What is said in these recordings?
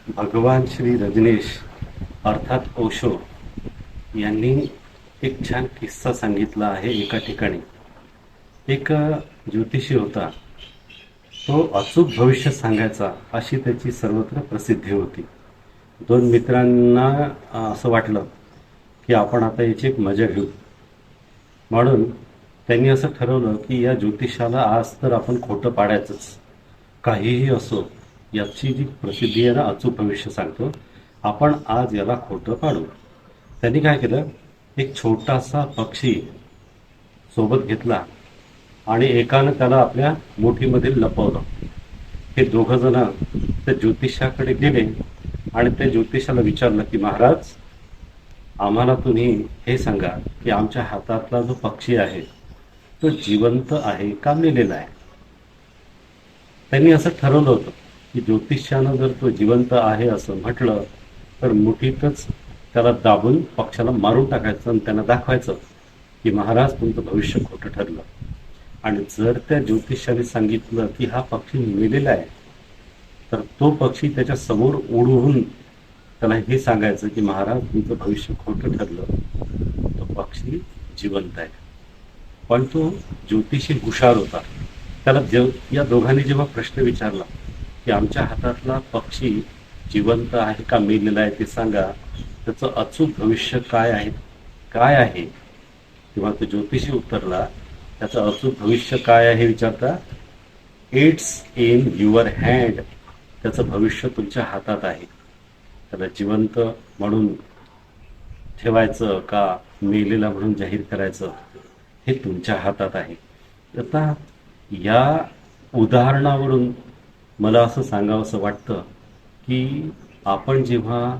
भगवान श्री रजनीश अर्थात ओशो यांनी एक छान किस्सा सांगितला आहे. एका ठिकाणी एक ज्योतिषी होता. तो अचूक भविष्य सांगायचा अशी त्याची सर्वत्र प्रसिद्धी होती. दोन मित्रांना असं वाटलं की आपण आता याची एक मजा घेऊ, म्हणून त्यांनी असं ठरवलं की या ज्योतिषाला आज तर आपण खोटं पाडायचंच. काहीही असो, याची जी प्रसिद्धी आहे ना, अचूक भविष्य सांगतो, आपण आज याला खोटं पाडू. त्यांनी काय केलं, एक छोटासा पक्षी सोबत घेतला आणि एकानं त्याला आपल्या मुठीमध्ये लपवलं. हे दोघं जण त्या ज्योतिषाकडे गेले आणि त्या ज्योतिषाला विचारलं की महाराज, आम्हाला तुम्ही हे सांगा की आमच्या हातातला जो पक्षी आहे तो जिवंत आहे का मेलेला आहे. त्यांनी असं ठरवलं होतं की ज्योतिष्यानं जर तो जिवंत आहे असं म्हटलं तर मुठीतच त्याला दाबून पक्षाला मारून टाकायचं आणि त्यांना दाखवायचं की महाराज, तुमचं भविष्य खोटं ठरलं. आणि जर त्या ज्योतिषाने सांगितलं की हा पक्षी मेलेला आहे, तर तो पक्षी त्याच्या समोर उडवून त्याला हे सांगायचं की महाराज, तुमचं भविष्य खोटं ठरलं, तो पक्षी जिवंत आहे. पण तो ज्योतिषी हुशार होता. त्याला या दोघांनी जेव्हा प्रश्न विचारला की आमच्या हातातला पक्षी जिवंत आहे का मेलेला आहे ते सांगा, त्याचं अचूक भविष्य काय आहे, तेव्हा तो ज्योतिषी उत्तरला, त्याचं अचूक भविष्य काय आहे विचारता, इट्स इन युअर हँड. त्याचं भविष्य तुमच्या हातात आहे. त्याला जिवंत म्हणून ठेवायचं का मेलेला म्हणून जाहीर करायचं हे तुमच्या हातात आहे. आता या उदाहरणावरून मला असं सांगावंसं वाटतं की आपण जेव्हा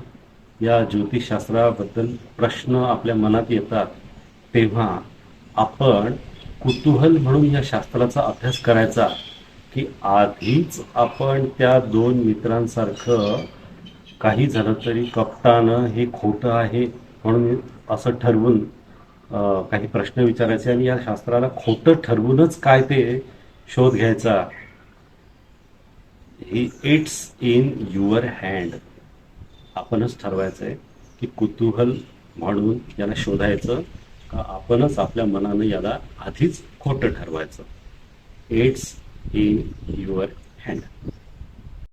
या ज्योतिषशास्त्राबद्दल प्रश्न आपल्या मनात येतात तेव्हा आपण कुतूहल म्हणून या शास्त्राचा अभ्यास करायचा की आधीच आपण त्या दोन मित्रांसारखं काही झालं तरी कपटानं हे खोटं आहे म्हणून असं ठरवून काही प्रश्न विचारायचे आणि या शास्त्राला खोटं ठरवूनच काय ते शोध घ्यायचा. ही इट्स इन युअर हँड. आपणच ठरवायचं आहे की कुतूहल म्हणून याला शोधायचं का आपणच आपल्या मनानं याला आधीच खोटं ठरवायचं. It's in your hand.